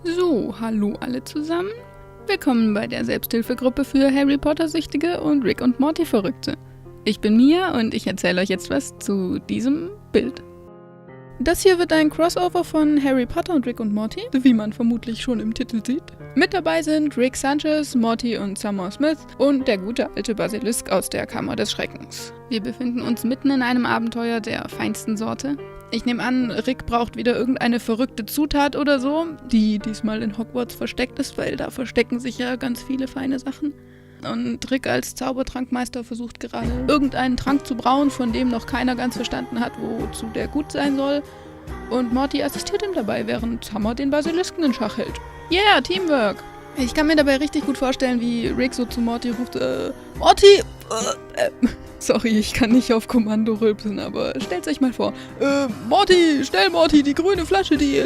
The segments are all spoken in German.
So, hallo alle zusammen. Willkommen bei der Selbsthilfegruppe für Harry Potter-Süchtige und Rick und Morty-Verrückte. Ich bin Mia und ich erzähle euch jetzt was zu diesem Bild. Das hier wird ein Crossover von Harry Potter und Rick und Morty, wie man vermutlich schon im Titel sieht. Mit dabei sind Rick Sanchez, Morty und Summer Smith und der gute alte Basilisk aus der Kammer des Schreckens. Wir befinden uns mitten in einem Abenteuer der feinsten Sorte. Ich nehme an, Rick braucht wieder irgendeine verrückte Zutat oder so, die diesmal in Hogwarts versteckt ist, weil da verstecken sich ja ganz viele feine Sachen. Und Rick als Zaubertrankmeister versucht gerade irgendeinen Trank zu brauen, von dem noch keiner ganz verstanden hat, wozu der gut sein soll. Und Morty assistiert ihm dabei, während Summer den Basilisken in Schach hält. Yeah, Teamwork! Ich kann mir dabei richtig gut vorstellen, wie Rick so zu Morty ruft, Morty! Sorry, ich kann nicht auf Kommando rülpsen, aber stellt's euch mal vor. Morty, schnell Morty, die grüne Flasche, die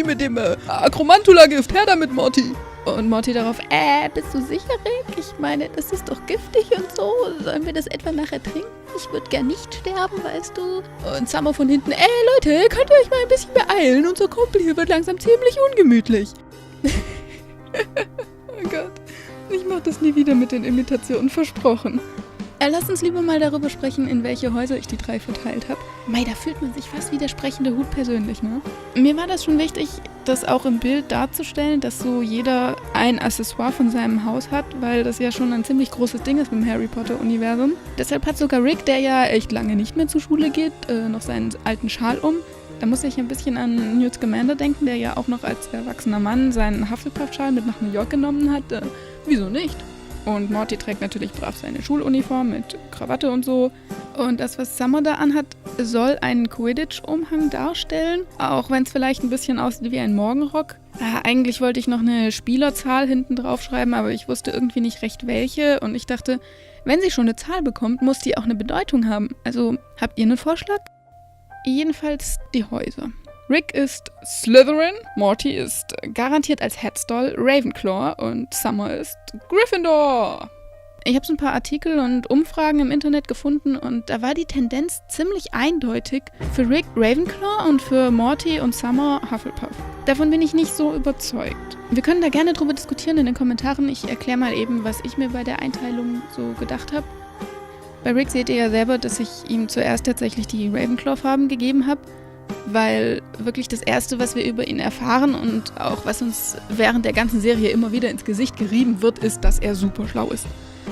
mit dem Akromantula-Gift, her damit Morty! Und Morty darauf, bist du sicher, Rick? Ich meine, das ist doch giftig und so. Sollen wir das etwa nachher trinken? Ich würde gern nicht sterben, weißt du? Und Summer von hinten, Leute, könnt ihr euch mal ein bisschen beeilen? Unser Kumpel hier wird langsam ziemlich ungemütlich. Oh Gott, ich mach das nie wieder mit den Imitationen, versprochen. Lass uns lieber mal darüber sprechen, in welche Häuser ich die drei verteilt habe. Mei, da fühlt man sich fast wie der sprechende Hut persönlich, ne? Mir war das schon wichtig, das auch im Bild darzustellen, dass so jeder ein Accessoire von seinem Haus hat, weil das ja schon ein ziemlich großes Ding ist im Harry Potter-Universum. Deshalb hat sogar Rick, der ja echt lange nicht mehr zur Schule geht, noch seinen alten Schal um. Da muss ich ein bisschen an Newt Scamander denken, der ja auch noch als erwachsener Mann seinen Hufflepuff-Schal mit nach New York genommen hat. Wieso nicht? Und Morty trägt natürlich brav seine Schuluniform mit Krawatte und so. Und das, was Summer da anhat, soll einen Quidditch-Umhang darstellen. Auch wenn es vielleicht ein bisschen aussieht wie ein Morgenrock. Eigentlich wollte ich noch eine Spielerzahl hinten drauf schreiben, aber ich wusste irgendwie nicht recht welche. Und ich dachte, wenn sie schon eine Zahl bekommt, muss die auch eine Bedeutung haben. Also, habt ihr einen Vorschlag? Jedenfalls die Häuser. Rick ist Slytherin, Morty ist garantiert als Headstall Ravenclaw und Summer ist Gryffindor. Ich habe so ein paar Artikel und Umfragen im Internet gefunden und da war die Tendenz ziemlich eindeutig für Rick Ravenclaw und für Morty und Summer Hufflepuff. Davon bin ich nicht so überzeugt. Wir können da gerne drüber diskutieren in den Kommentaren. Ich erkläre mal eben, was ich mir bei der Einteilung so gedacht habe. Bei Rick seht ihr ja selber, dass ich ihm zuerst tatsächlich die Ravenclaw-Farben gegeben habe. Weil wirklich das Erste, was wir über ihn erfahren und auch was uns während der ganzen Serie immer wieder ins Gesicht gerieben wird, ist, dass er super schlau ist.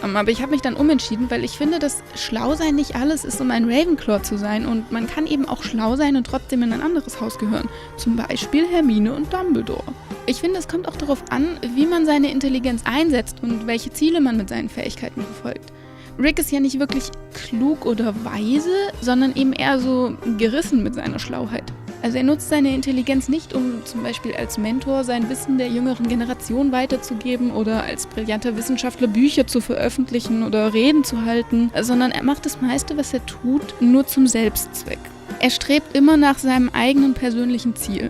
Aber ich habe mich dann umentschieden, weil ich finde, dass Schlausein nicht alles ist, um ein Ravenclaw zu sein. Und man kann eben auch schlau sein und trotzdem in ein anderes Haus gehören. Zum Beispiel Hermine und Dumbledore. Ich finde, es kommt auch darauf an, wie man seine Intelligenz einsetzt und welche Ziele man mit seinen Fähigkeiten verfolgt. Rick ist ja nicht wirklich klug oder weise, sondern eben eher so gerissen mit seiner Schlauheit. Also er nutzt seine Intelligenz nicht, um zum Beispiel als Mentor sein Wissen der jüngeren Generation weiterzugeben oder als brillanter Wissenschaftler Bücher zu veröffentlichen oder Reden zu halten, sondern er macht das meiste, was er tut, nur zum Selbstzweck. Er strebt immer nach seinem eigenen persönlichen Ziel.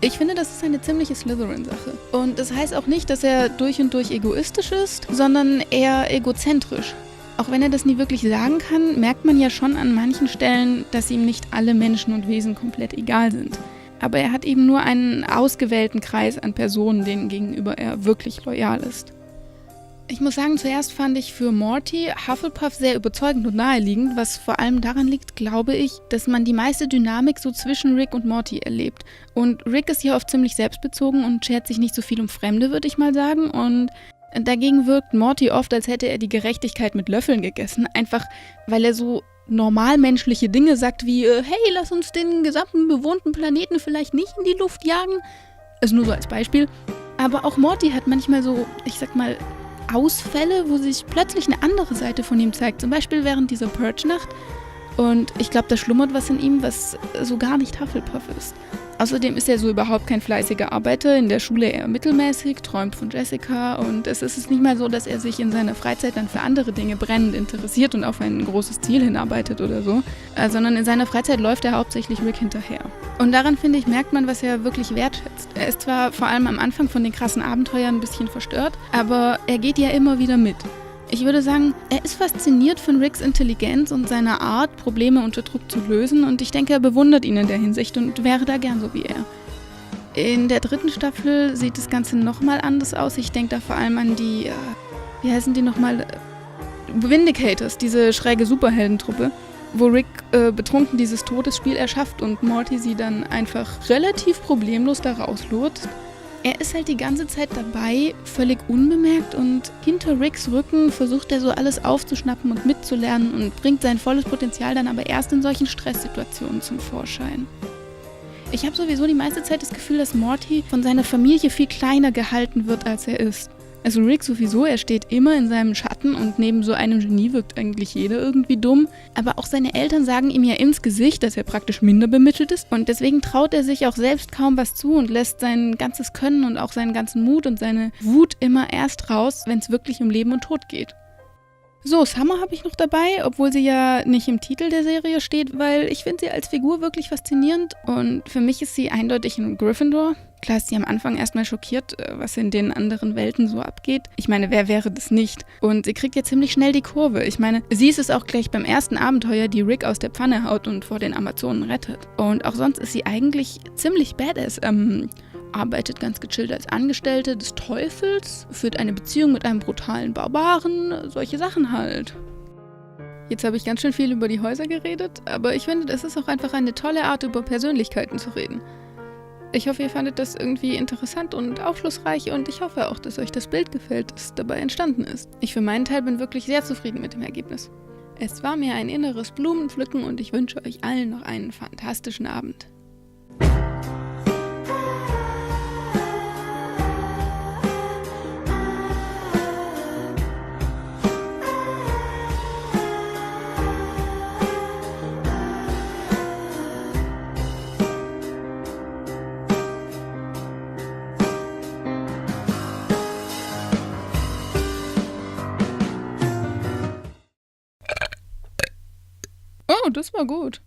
Ich finde, das ist eine ziemliche Slytherin-Sache. Und das heißt auch nicht, dass er durch und durch egoistisch ist, sondern eher egozentrisch. Auch wenn er das nie wirklich sagen kann, merkt man ja schon an manchen Stellen, dass ihm nicht alle Menschen und Wesen komplett egal sind. Aber er hat eben nur einen ausgewählten Kreis an Personen, denen gegenüber er wirklich loyal ist. Ich muss sagen, zuerst fand ich für Morty Hufflepuff sehr überzeugend und naheliegend, was vor allem daran liegt, glaube ich, dass man die meiste Dynamik so zwischen Rick und Morty erlebt. Und Rick ist hier oft ziemlich selbstbezogen und schert sich nicht so viel um Fremde, würde ich mal sagen, und dagegen wirkt Morty oft, als hätte er die Gerechtigkeit mit Löffeln gegessen, einfach weil er so normalmenschliche Dinge sagt wie, hey, lass uns den gesamten bewohnten Planeten vielleicht nicht in die Luft jagen. Also nur so als Beispiel. Aber auch Morty hat manchmal so, ich sag mal, Ausfälle, wo sich plötzlich eine andere Seite von ihm zeigt. Zum Beispiel während dieser Purge-Nacht. Und ich glaube, da schlummert was in ihm, was so gar nicht Hufflepuff ist. Außerdem ist er so überhaupt kein fleißiger Arbeiter, in der Schule eher mittelmäßig, träumt von Jessica und es ist nicht mal so, dass er sich in seiner Freizeit dann für andere Dinge brennend interessiert und auf ein großes Ziel hinarbeitet oder so, sondern in seiner Freizeit läuft er hauptsächlich Rick hinterher. Und daran, finde ich, merkt man, was er wirklich wertschätzt. Er ist zwar vor allem am Anfang von den krassen Abenteuern ein bisschen verstört, aber er geht ja immer wieder mit. Ich würde sagen, er ist fasziniert von Ricks Intelligenz und seiner Art, Probleme unter Druck zu lösen und ich denke, er bewundert ihn in der Hinsicht und wäre da gern so wie er. In der 3. Staffel sieht das Ganze nochmal anders aus. Ich denke da vor allem an die, wie heißen die nochmal? Vindicators, diese schräge Superheldentruppe, wo Rick betrunken dieses Todesspiel erschafft und Morty sie dann einfach relativ problemlos da rauslotst. Er ist halt die ganze Zeit dabei, völlig unbemerkt, und hinter Ricks Rücken versucht er so alles aufzuschnappen und mitzulernen und bringt sein volles Potenzial dann aber erst in solchen Stresssituationen zum Vorschein. Ich habe sowieso die meiste Zeit das Gefühl, dass Morty von seiner Familie viel kleiner gehalten wird, als er ist. Also Rick sowieso, er steht immer in seinem Schatten und neben so einem Genie wirkt eigentlich jeder irgendwie dumm. Aber auch seine Eltern sagen ihm ja ins Gesicht, dass er praktisch minder bemittelt ist. Und deswegen traut er sich auch selbst kaum was zu und lässt sein ganzes Können und auch seinen ganzen Mut und seine Wut immer erst raus, wenn es wirklich um Leben und Tod geht. So, Summer habe ich noch dabei, obwohl sie ja nicht im Titel der Serie steht, weil ich finde sie als Figur wirklich faszinierend und für mich ist sie eindeutig ein Gryffindor. Klar ist sie am Anfang erstmal schockiert, was in den anderen Welten so abgeht. Ich meine, wer wäre das nicht? Und sie kriegt ja ziemlich schnell die Kurve. Ich meine, sie ist es auch gleich beim ersten Abenteuer, die Rick aus der Pfanne haut und vor den Amazonen rettet. Und auch sonst ist sie eigentlich ziemlich badass. Arbeitet ganz gechillt als Angestellte des Teufels, führt eine Beziehung mit einem brutalen Barbaren, solche Sachen halt. Jetzt habe ich ganz schön viel über die Häuser geredet, aber ich finde, das ist auch einfach eine tolle Art, über Persönlichkeiten zu reden. Ich hoffe, ihr fandet das irgendwie interessant und aufschlussreich und ich hoffe auch, dass euch das Bild gefällt, das dabei entstanden ist. Ich für meinen Teil bin wirklich sehr zufrieden mit dem Ergebnis. Es war mir ein inneres Blumenpflücken und ich wünsche euch allen noch einen fantastischen Abend. Oh, das war gut.